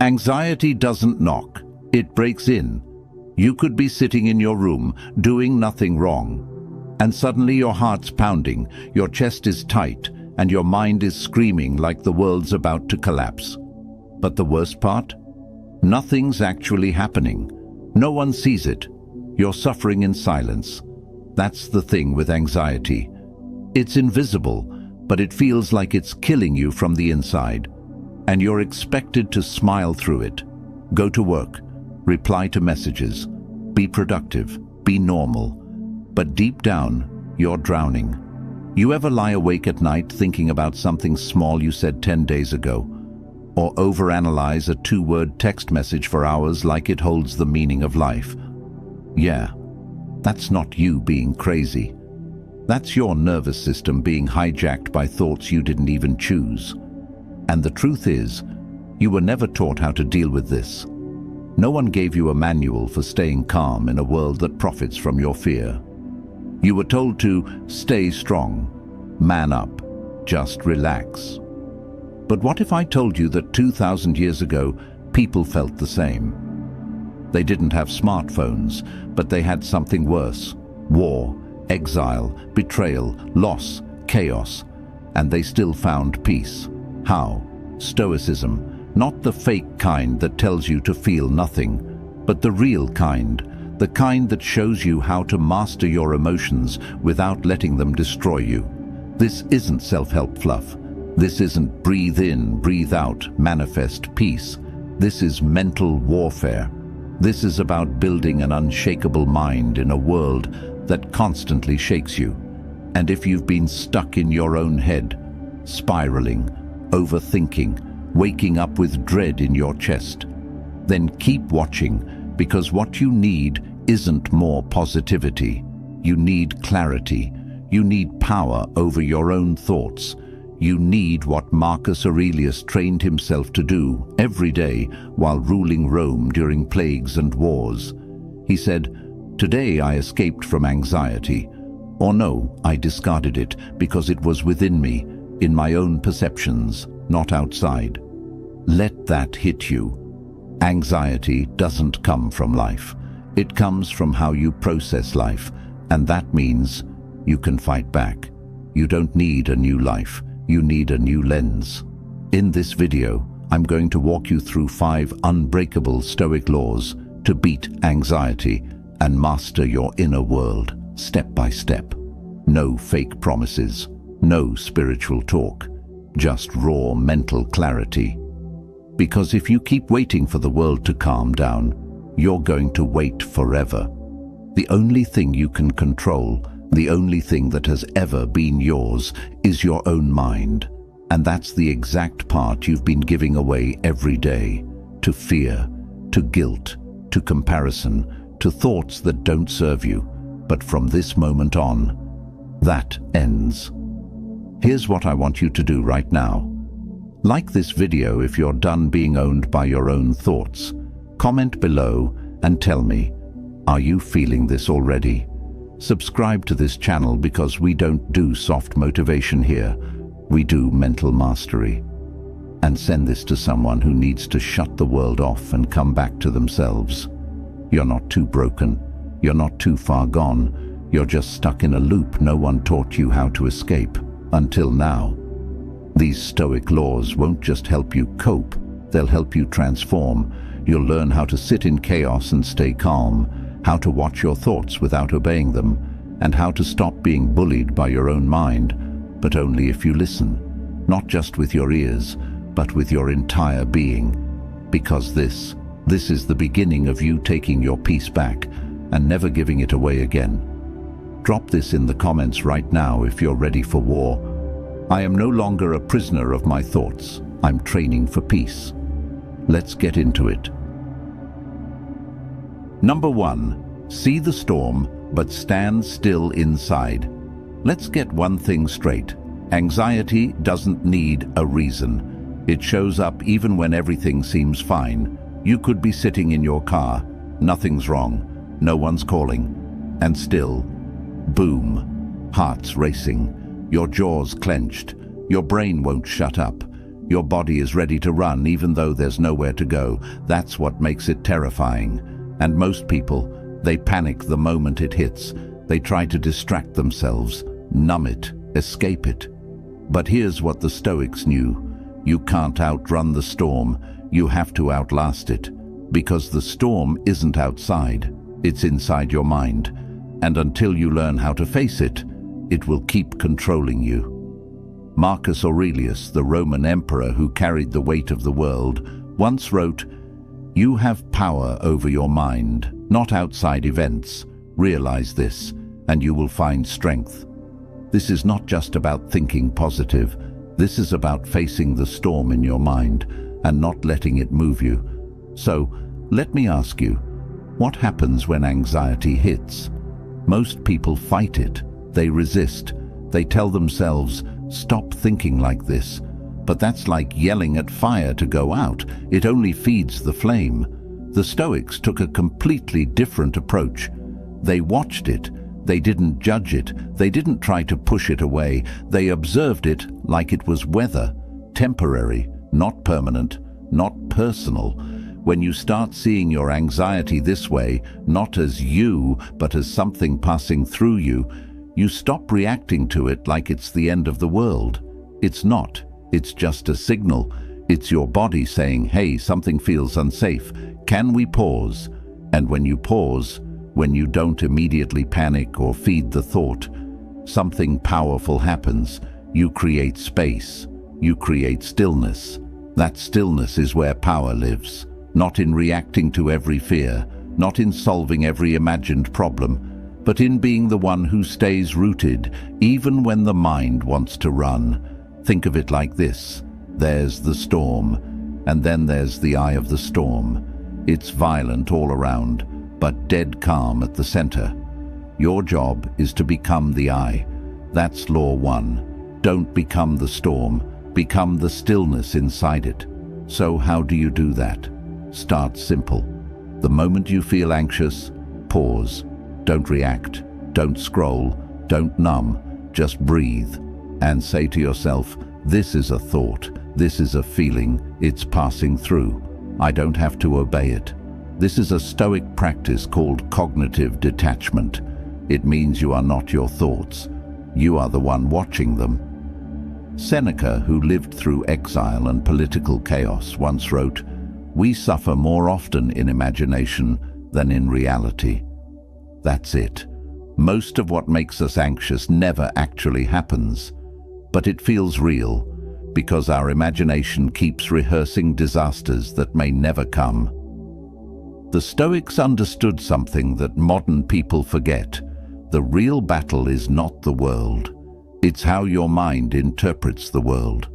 Anxiety doesn't knock, it breaks in. You could be sitting in your room, doing nothing wrong, and suddenly your heart's pounding, your chest is tight, and your mind is screaming like the world's about to collapse. But the worst part? Nothing's actually happening. No one sees it. You're suffering in silence. That's the thing with anxiety. It's invisible, but it feels like it's killing you from the inside. And you're expected to smile through it. Go to work, reply to messages, be productive, be normal. But deep down, you're drowning. You ever lie awake at night thinking about something small you said 10 days ago? Or overanalyze a 2-word text message for hours like it holds the meaning of life? Yeah, that's not you being crazy. That's your nervous system being hijacked by thoughts you didn't even choose. And the truth is, you were never taught how to deal with this. No one gave you a manual for staying calm in a world that profits from your fear. You were told to stay strong, man up, just relax. But what if I told you that 2,000 years ago, people felt the same? They didn't have smartphones, but they had something worse: war, exile, betrayal, loss, chaos, and they still found peace. How? Stoicism, not the fake kind that tells you to feel nothing, but the real kind, the kind that shows you how to master your emotions without letting them destroy you. This isn't self-help fluff. This isn't breathe in, breathe out, manifest peace. This is mental warfare. This is about building an unshakable mind in a world that constantly shakes you. And if you've been stuck in your own head, spiraling, overthinking, waking up with dread in your chest, then keep watching, because what you need isn't more positivity. You need clarity. You need power over your own thoughts. You need what Marcus Aurelius trained himself to do every day while ruling Rome during plagues and wars. He said, "Today I escaped from anxiety." Or no, I discarded it because it was within me, in my own perceptions, not outside. Let that hit you. Anxiety doesn't come from life. It comes from how you process life, and that means you can fight back. You don't need a new life. You need a new lens. In this video, I'm going to walk you through 5 unbreakable Stoic laws to beat anxiety and master your inner world, step by step. No fake promises, no spiritual talk, just raw mental clarity. Because if you keep waiting for the world to calm down, you're going to wait forever. The only thing you can control, the only thing that has ever been yours, is your own mind. And that's the exact part you've been giving away every day, to fear, to guilt, to comparison, to thoughts that don't serve you. But from this moment on, that ends. Here's what I want you to do right now. Like this video if you're done being owned by your own thoughts. Comment below and tell me, are you feeling this already? Subscribe to this channel because we don't do soft motivation here. We do mental mastery. And send this to someone who needs to shut the world off and come back to themselves. You're not too broken. You're not too far gone. You're just stuck in a loop no one taught you how to escape, until now. These Stoic laws won't just help you cope, they'll help you transform. You'll learn how to sit in chaos and stay calm, how to watch your thoughts without obeying them, and how to stop being bullied by your own mind, but only if you listen, not just with your ears, but with your entire being. Because this is the beginning of you taking your peace back and never giving it away again. Drop this in the comments right now if you're ready for war. I am no longer a prisoner of my thoughts. I'm training for peace. Let's get into it. Number 1. See the storm, but stand still inside. Let's get one thing straight. Anxiety doesn't need a reason. It shows up even when everything seems fine. You could be sitting in your car. Nothing's wrong. No one's calling. And still, boom, heart's racing. Your jaw's clenched. Your brain won't shut up. Your body is ready to run even though there's nowhere to go. That's what makes it terrifying. And most people, they panic the moment it hits. They try to distract themselves, numb it, escape it. But here's what the Stoics knew. You can't outrun the storm. You have to outlast it. Because the storm isn't outside. It's inside your mind. And until you learn how to face it, it will keep controlling you. Marcus Aurelius, the Roman emperor who carried the weight of the world, once wrote, "You have power over your mind, not outside events. Realize this, and you will find strength." This is not just about thinking positive. This is about facing the storm in your mind and not letting it move you. So, let me ask you, what happens when anxiety hits? Most people fight it. They resist. They tell themselves, "Stop thinking like this." But that's like yelling at fire to go out. It only feeds the flame. The Stoics took a completely different approach. They watched it. They didn't judge it. They didn't try to push it away. They observed it like it was weather, temporary, not permanent, not personal. When you start seeing your anxiety this way, not as you, but as something passing through you, you stop reacting to it like it's the end of the world. It's not. It's just a signal. It's your body saying, "Hey, something feels unsafe. Can we pause?" And when you pause, when you don't immediately panic or feed the thought, something powerful happens. You create space. You create stillness. That stillness is where power lives. Not in reacting to every fear, not in solving every imagined problem, but in being the one who stays rooted, even when the mind wants to run. Think of it like this. There's the storm, and then there's the eye of the storm. It's violent all around, but dead calm at the center. Your job is to become the eye. That's law 1. Don't become the storm. Become the stillness inside it. So how do you do that? Start simple. The moment you feel anxious, pause. Don't react. Don't scroll. Don't numb. Just breathe. And say to yourself, this is a thought. This is a feeling. It's passing through. I don't have to obey it. This is a Stoic practice called cognitive detachment. It means you are not your thoughts. You are the one watching them. Seneca, who lived through exile and political chaos, once wrote, "We suffer more often in imagination than in reality." That's it. Most of what makes us anxious never actually happens, but it feels real because our imagination keeps rehearsing disasters that may never come. The Stoics understood something that modern people forget. The real battle is not the world. It's how your mind interprets the world.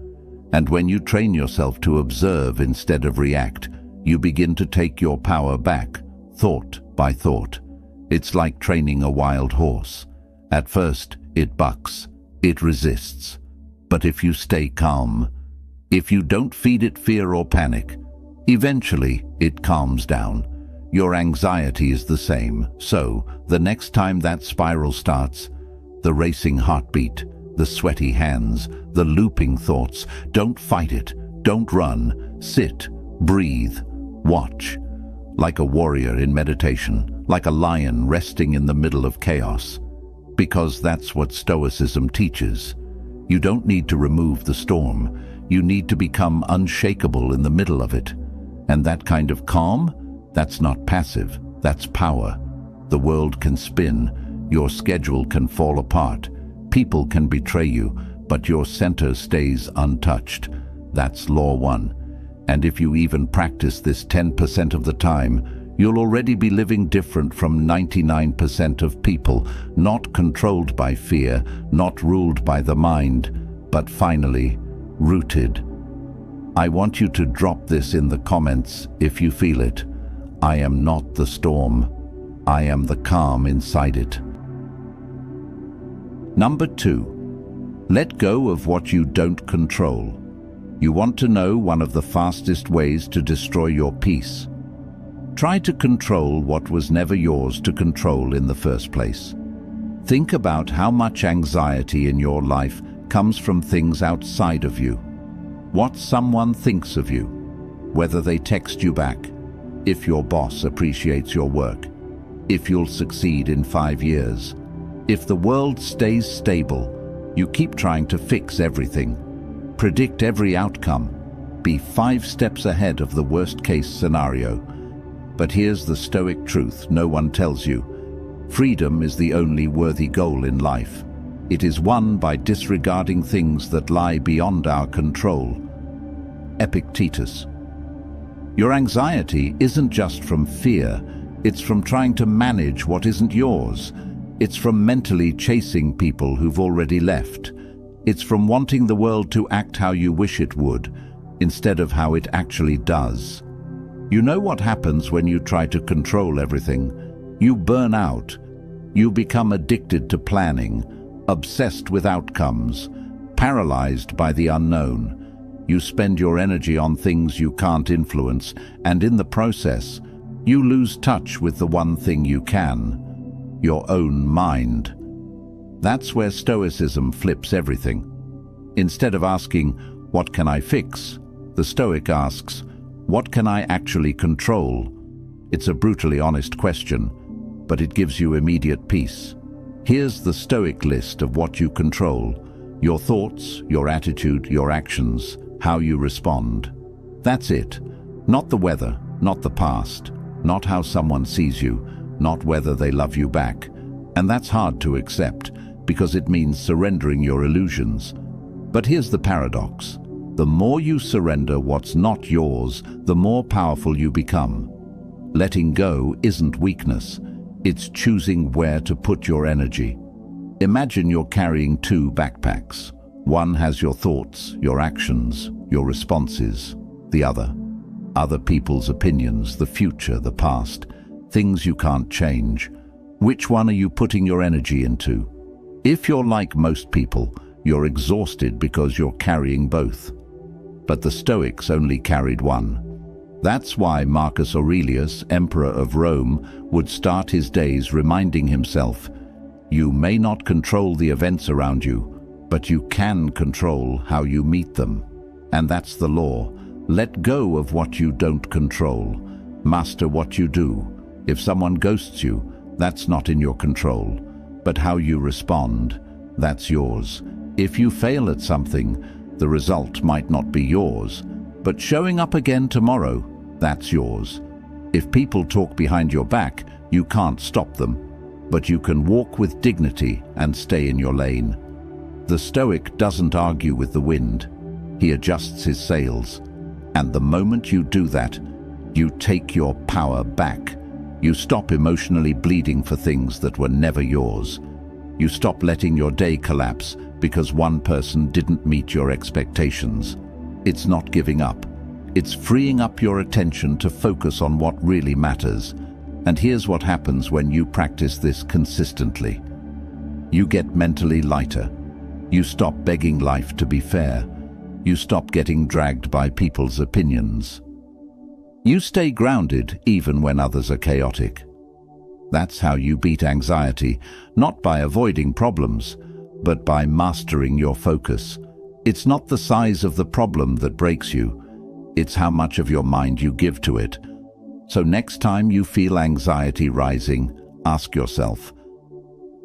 And when you train yourself to observe instead of react, you begin to take your power back, thought by thought. It's like training a wild horse. At first, it bucks, it resists. But if you stay calm, if you don't feed it fear or panic, eventually it calms down. Your anxiety is the same. So, the next time that spiral starts, the racing heartbeat, the sweaty hands, the looping thoughts, don't fight it, don't run, sit, breathe, watch. Like a warrior in meditation, like a lion resting in the middle of chaos. Because that's what Stoicism teaches. You don't need to remove the storm. You need to become unshakable in the middle of it. And that kind of calm, that's not passive, that's power. The world can spin, your schedule can fall apart, people can betray you, but your center stays untouched. That's law 1. And if you even practice this 10% of the time, you'll already be living different from 99% of people, not controlled by fear, not ruled by the mind, but finally, rooted. I want you to drop this in the comments if you feel it. I am not the storm. I am the calm inside it. Number 2. Let go of what you don't control. You want to know one of the fastest ways to destroy your peace? Try to control what was never yours to control in the first place. Think about how much anxiety in your life comes from things outside of you. what someone thinks of you, whether they text you back, if your boss appreciates your work, if you'll succeed in 5 years. If the world stays stable, you keep trying to fix everything, predict every outcome, be 5 steps ahead of the worst-case scenario. But here's the Stoic truth no one tells you. Freedom is the only worthy goal in life. It is won by disregarding things that lie beyond our control. Epictetus. Your anxiety isn't just from fear, it's from trying to manage what isn't yours. It's from mentally chasing people who've already left. It's from wanting the world to act how you wish it would, instead of how it actually does. You know what happens when you try to control everything? You burn out. You become addicted to planning, obsessed with outcomes, paralyzed by the unknown. You spend your energy on things you can't influence, and in the process, you lose touch with the one thing you can, your own mind. That's where Stoicism flips everything. Instead of asking, "What can I fix?" the Stoic asks, "What can I actually control?" It's a brutally honest question, but it gives you immediate peace. Here's the Stoic list of what you control: your thoughts, your attitude, your actions, how you respond. That's it. Not the weather, not the past, not how someone sees you, not whether they love you back. And that's hard to accept, because it means surrendering your illusions. But here's the paradox. The more you surrender what's not yours, the more powerful you become. Letting go isn't weakness. It's choosing where to put your energy. Imagine you're carrying 2 backpacks. One has your thoughts, your actions, your responses. The other people's opinions, the future, the past, things you can't change. Which one are you putting your energy into? If you're like most people, you're exhausted because you're carrying both. But the Stoics only carried one. That's why Marcus Aurelius, Emperor of Rome, would start his days reminding himself, "You may not control the events around you, but you can control how you meet them." And that's the law. Let go of what you don't control. Master what you do. If someone ghosts you, that's not in your control. But how you respond, that's yours. If you fail at something, the result might not be yours. But showing up again tomorrow, that's yours. If people talk behind your back, you can't stop them. But you can walk with dignity and stay in your lane. The Stoic doesn't argue with the wind. He adjusts his sails. And the moment you do that, you take your power back. You stop emotionally bleeding for things that were never yours. You stop letting your day collapse because one person didn't meet your expectations. It's not giving up. It's freeing up your attention to focus on what really matters. And here's what happens when you practice this consistently. You get mentally lighter. You stop begging life to be fair. You stop getting dragged by people's opinions. You stay grounded even when others are chaotic. That's how you beat anxiety, not by avoiding problems, but by mastering your focus. It's not the size of the problem that breaks you. It's how much of your mind you give to it. So next time you feel anxiety rising, ask yourself,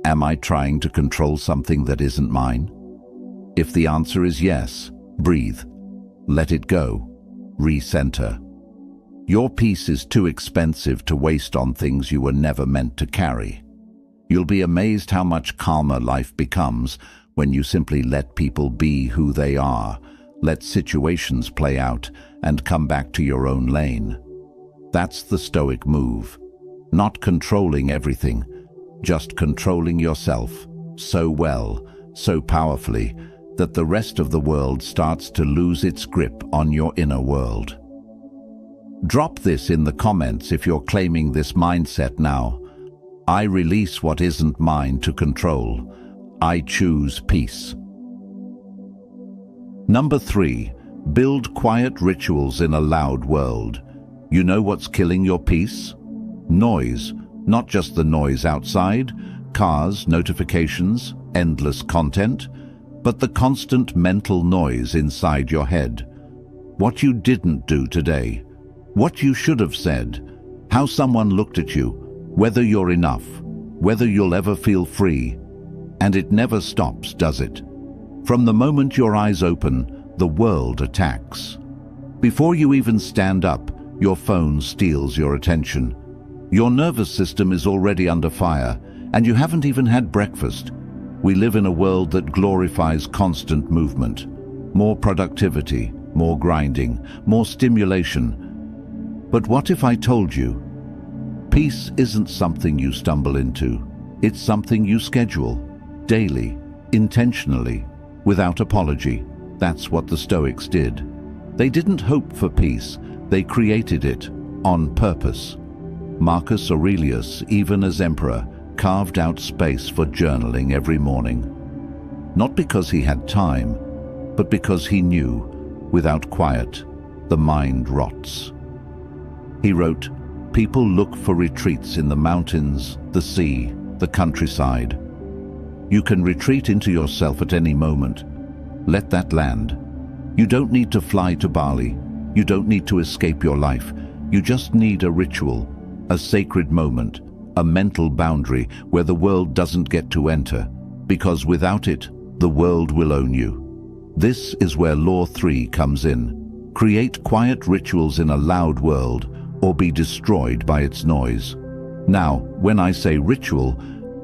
am I trying to control something that isn't mine? If the answer is yes, breathe. Let it go. Recenter. Your peace is too expensive to waste on things you were never meant to carry. You'll be amazed how much calmer life becomes when you simply let people be who they are, let situations play out, and come back to your own lane. That's the Stoic move. Not controlling everything, just controlling yourself so well, so powerfully, that the rest of the world starts to lose its grip on your inner world. Drop this in the comments if you're claiming this mindset now. I release what isn't mine to control. I choose peace. Number 3, build quiet rituals in a loud world. You know what's killing your peace? Noise, not just the noise outside, cars, notifications, endless content, but the constant mental noise inside your head. what you didn't do today, what you should have said, how someone looked at you, whether you're enough, whether you'll ever feel free. And it never stops, does it? From the moment your eyes open, the world attacks. Before you even stand up, your phone steals your attention. Your nervous system is already under fire, and you haven't even had breakfast. We live in a world that glorifies constant movement. More productivity, more grinding, more stimulation. But what if I told you, peace isn't something you stumble into. It's something you schedule, daily, intentionally, without apology. That's what the Stoics did. They didn't hope for peace, they created it, on purpose. Marcus Aurelius, even as emperor, carved out space for journaling every morning. Not because he had time, but because he knew, without quiet, the mind rots. He wrote, "People look for retreats in the mountains, the sea, the countryside. You can retreat into yourself at any moment. Let that land. You don't need to fly to Bali. You don't need to escape your life. You just need a ritual, a sacred moment, a mental boundary where the world doesn't get to enter, because without it, the world will own you." This is where Law 3 comes in. Create quiet rituals in a loud world, or be destroyed by its noise. Now, when I say ritual,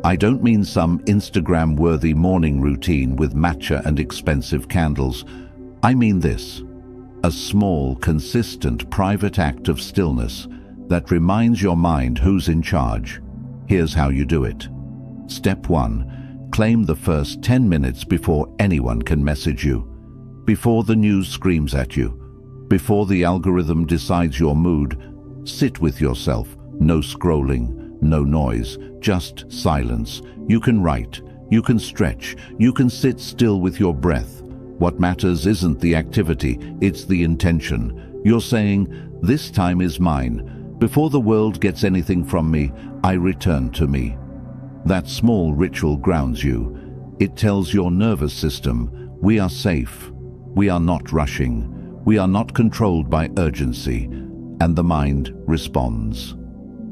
I don't mean some Instagram-worthy morning routine with matcha and expensive candles. I mean this: a small, consistent, private act of stillness that reminds your mind who's in charge. Here's how you do it. Step 1. Claim the first 10 minutes before anyone can message you, before the news screams at you, before the algorithm decides your mood. Sit with yourself. No scrolling, no noise, just silence. You can write, you can stretch, you can sit still with your breath. What matters isn't the activity, it's the intention. You're saying, "This time is mine. Before the world gets anything from me, I return to me." That small ritual grounds you. It tells your nervous system, we are safe, we are not rushing, we are not controlled by urgency, and the mind responds.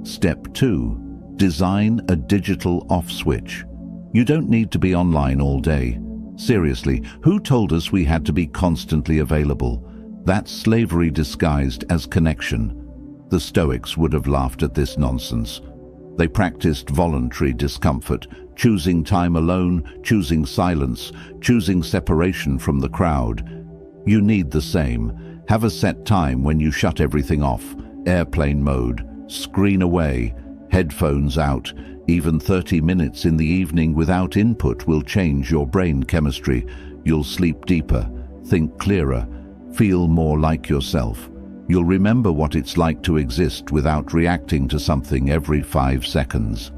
Step 2. Design a digital off switch. You don't need to be online all day. Seriously, who told us we had to be constantly available? That's slavery disguised as connection. The Stoics would have laughed at this nonsense. They practiced voluntary discomfort, choosing time alone, choosing silence, choosing separation from the crowd. You need the same. Have a set time when you shut everything off, airplane mode, screen away, headphones out. Even 30 minutes in the evening without input will change your brain chemistry. You'll sleep deeper, think clearer, feel more like yourself. You'll remember what it's like to exist without reacting to something every 5 seconds.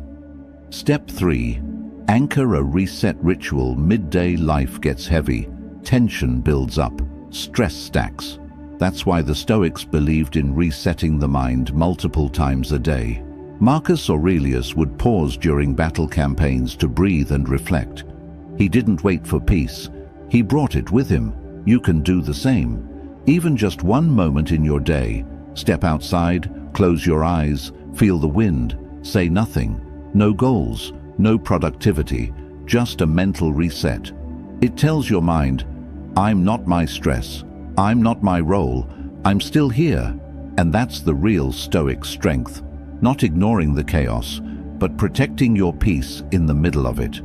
Step 3. Anchor a reset ritual. Midday life gets heavy. Tension builds up. Stress stacks. That's why the Stoics believed in resetting the mind multiple times a day. Marcus Aurelius would pause during battle campaigns to breathe and reflect. He didn't wait for peace. He brought it with him. You can do the same. Even just one moment in your day. Step outside, close your eyes, feel the wind, say nothing. No goals, no productivity, just a mental reset. It tells your mind, I'm not my stress, I'm not my role, I'm still here. And that's the real Stoic strength. Not ignoring the chaos, but protecting your peace in the middle of it.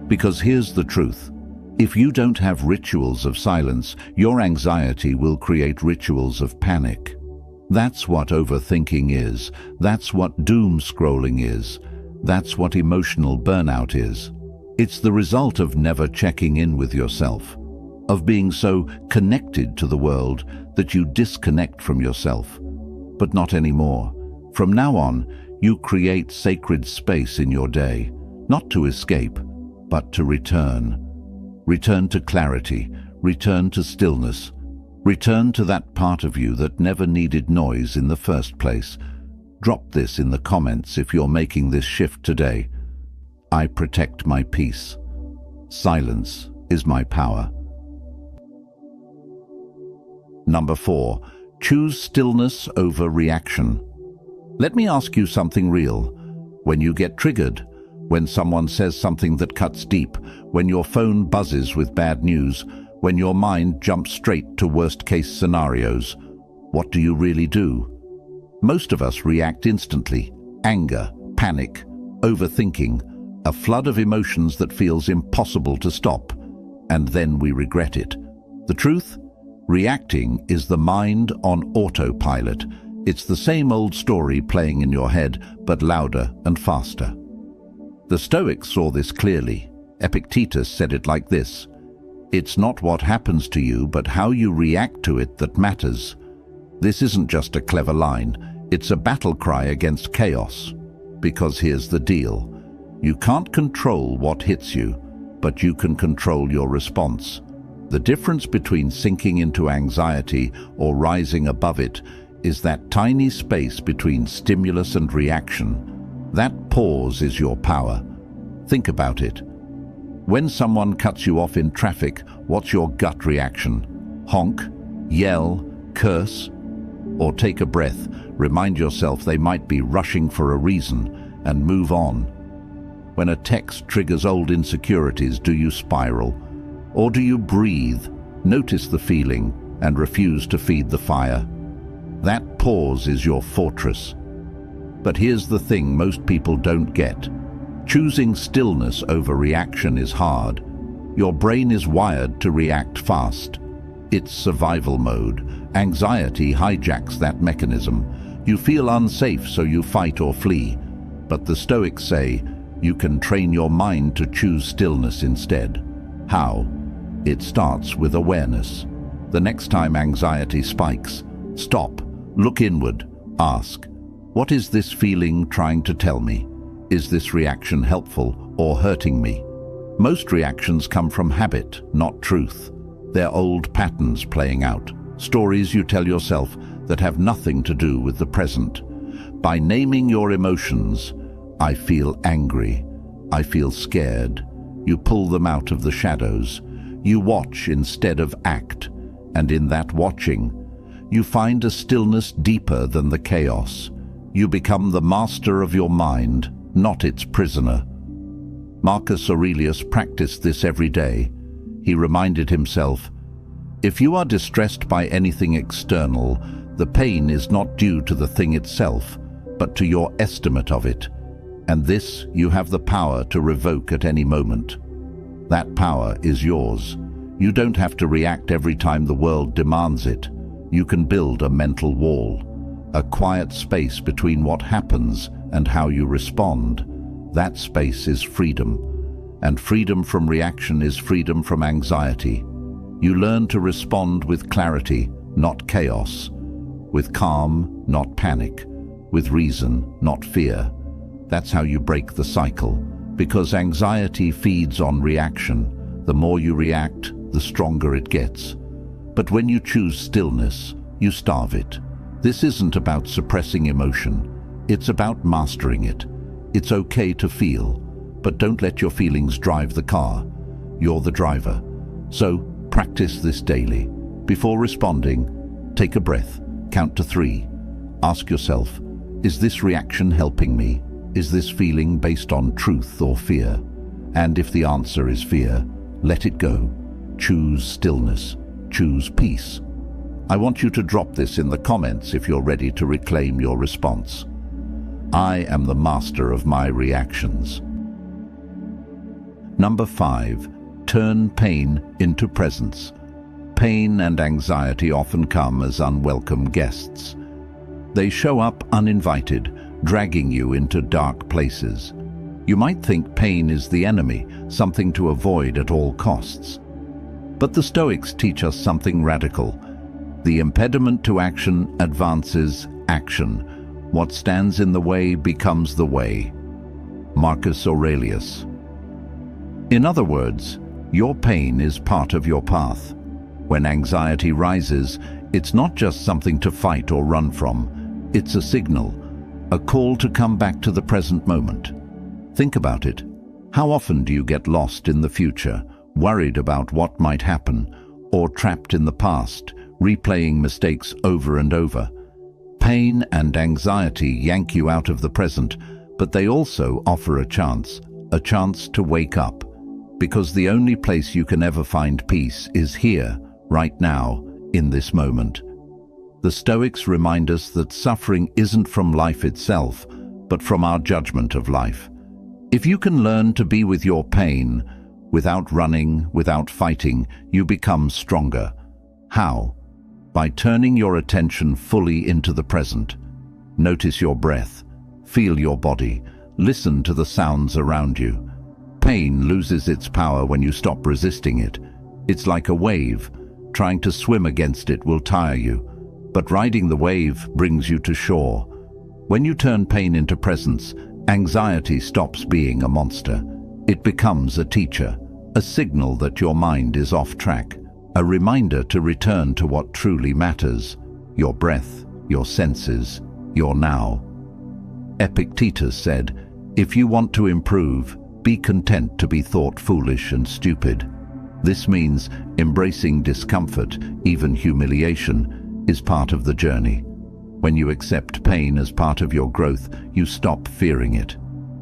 Because here's the truth. If you don't have rituals of silence, your anxiety will create rituals of panic. That's what overthinking is. That's what doom scrolling is. That's what emotional burnout is. It's the result of never checking in with yourself, of being so connected to the world that you disconnect from yourself. But not anymore. From now on, you create sacred space in your day, not to escape, but to return. Return to clarity, return to stillness, return to that part of you that never needed noise in the first place. Drop this in the comments if you're making this shift today. I protect my peace. Silence is my power. Number 4, choose stillness over reaction. Let me ask you something real. When you get triggered, when someone says something that cuts deep, when your phone buzzes with bad news, when your mind jumps straight to worst-case scenarios, what do you really do? Most of us react instantly. Anger, panic, overthinking, a flood of emotions that feels impossible to stop, and then we regret it. The truth? Reacting is the mind on autopilot. It's the same old story playing in your head, but louder and faster. The Stoics saw this clearly. Epictetus said it like this: "It's not what happens to you, but how you react to it that matters." This isn't just a clever line, it's a battle cry against chaos. Because here's the deal. You can't control what hits you, but you can control your response. The difference between sinking into anxiety or rising above it is that tiny space between stimulus and reaction. That pause is your power. Think about it. When someone cuts you off in traffic, what's your gut reaction? Honk, yell, curse? Or take a breath, remind yourself they might be rushing for a reason, and move on. When a text triggers old insecurities, do you spiral? Or do you breathe, notice the feeling, and refuse to feed the fire? That pause is your fortress. But here's the thing most people don't get. Choosing stillness over reaction is hard. Your brain is wired to react fast. It's survival mode. Anxiety hijacks that mechanism. You feel unsafe, so you fight or flee. But the Stoics say you can train your mind to choose stillness instead. How? It starts with awareness. The next time anxiety spikes, stop, look inward, ask, what is this feeling trying to tell me? Is this reaction helpful or hurting me? Most reactions come from habit, not truth. They're old patterns playing out, stories you tell yourself that have nothing to do with the present. By naming your emotions, I feel angry, I feel scared, you pull them out of the shadows. You watch instead of act, and in that watching, you find a stillness deeper than the chaos. You become the master of your mind, not its prisoner. Marcus Aurelius practiced this every day. He reminded himself, if you are distressed by anything external, the pain is not due to the thing itself, but to your estimate of it. And this you have the power to revoke at any moment. That power is yours. You don't have to react every time the world demands it. You can build a mental wall, a quiet space between what happens and how you respond. That space is freedom. And freedom from reaction is freedom from anxiety. You learn to respond with clarity, not chaos, with calm, not panic, with reason, not fear. That's how you break the cycle. Because anxiety feeds on reaction. The more you react, the stronger it gets. But when you choose stillness, you starve it. This isn't about suppressing emotion. It's about mastering it. It's okay to feel, but don't let your feelings drive the car. You're the driver. So practice this daily. Before responding, take a breath, count to 3. Ask yourself, is this reaction helping me? Is this feeling based on truth or fear? And if the answer is fear, let it go. Choose stillness. Choose peace. I want you to drop this in the comments if you're ready to reclaim your response. I am the master of my reactions. Number 5. Turn pain into presence. Pain and anxiety often come as unwelcome guests. They show up uninvited, dragging you into dark places. You might think pain is the enemy, something to avoid at all costs. But the Stoics teach us something radical. The impediment to action advances action. What stands in the way becomes the way. Marcus Aurelius. In other words, your pain is part of your path. When anxiety rises, it's not just something to fight or run from. It's a signal, a call to come back to the present moment. Think about it. How often do you get lost in the future, worried about what might happen, or trapped in the past, replaying mistakes over and over. Pain and anxiety yank you out of the present, but they also offer a chance to wake up, because the only place you can ever find peace is here, right now, in this moment. The Stoics remind us that suffering isn't from life itself, but from our judgment of life. If you can learn to be with your pain, without running, without fighting, you become stronger. How? By turning your attention fully into the present. Notice your breath, feel your body, listen to the sounds around you. Pain loses its power when you stop resisting it. It's like a wave. Trying to swim against it will tire you, but riding the wave brings you to shore. When you turn pain into presence, anxiety stops being a monster. It becomes a teacher, a signal that your mind is off track, a reminder to return to what truly matters: your breath, your senses, your now. Epictetus said, "If you want to improve, be content to be thought foolish and stupid." This means embracing discomfort, even humiliation, is part of the journey. When you accept pain as part of your growth, you stop fearing it.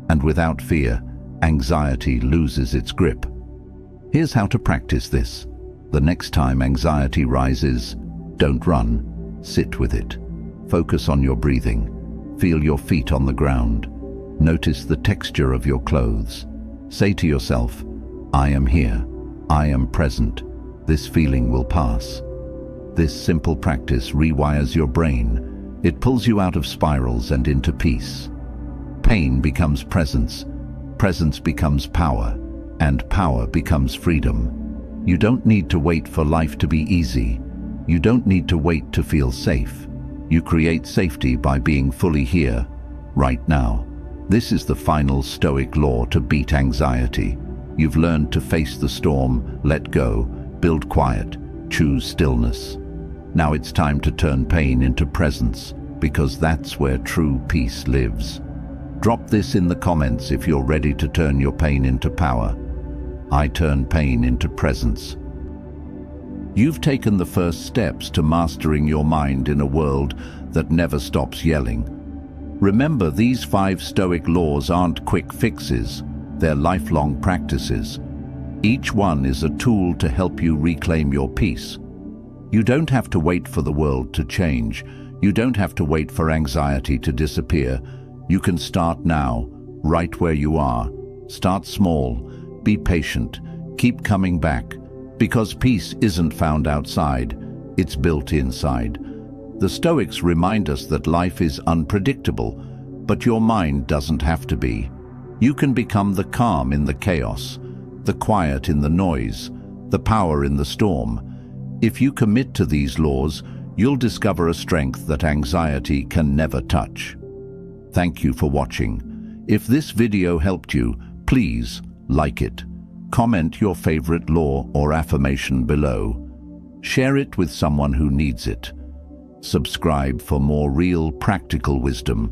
And without fear, anxiety loses its grip. Here's how to practice this. The next time anxiety rises, don't run, sit with it. Focus on your breathing. Feel your feet on the ground. Notice the texture of your clothes. Say to yourself, "I am here. I am present. This feeling will pass." This simple practice rewires your brain. It pulls you out of spirals and into peace. Pain becomes presence. Presence becomes power. And power becomes freedom. You don't need to wait for life to be easy. You don't need to wait to feel safe. You create safety by being fully here, right now. This is the final Stoic law to beat anxiety. You've learned to face the storm, let go, build quiet, choose stillness. Now it's time to turn pain into presence, because that's where true peace lives. Drop this in the comments if you're ready to turn your pain into power. I turn pain into presence. You've taken the first steps to mastering your mind in a world that never stops yelling. Remember, these 5 Stoic laws aren't quick fixes. They're lifelong practices. Each one is a tool to help you reclaim your peace. You don't have to wait for the world to change. You don't have to wait for anxiety to disappear. You can start now, right where you are. Start small. Be patient. Keep coming back. Because peace isn't found outside. It's built inside. The Stoics remind us that life is unpredictable, but your mind doesn't have to be. You can become the calm in the chaos, the quiet in the noise, the power in the storm. If you commit to these laws, you'll discover a strength that anxiety can never touch. Thank you for watching. If this video helped you, please like it. Comment your favorite law or affirmation below. Share it with someone who needs it. Subscribe for more real, practical wisdom.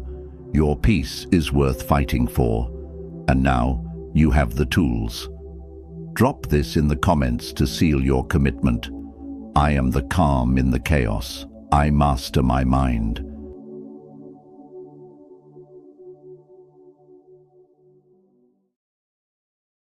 Your peace is worth fighting for. And now, you have the tools. Drop this in the comments to seal your commitment. I am the calm in the chaos. I master my mind.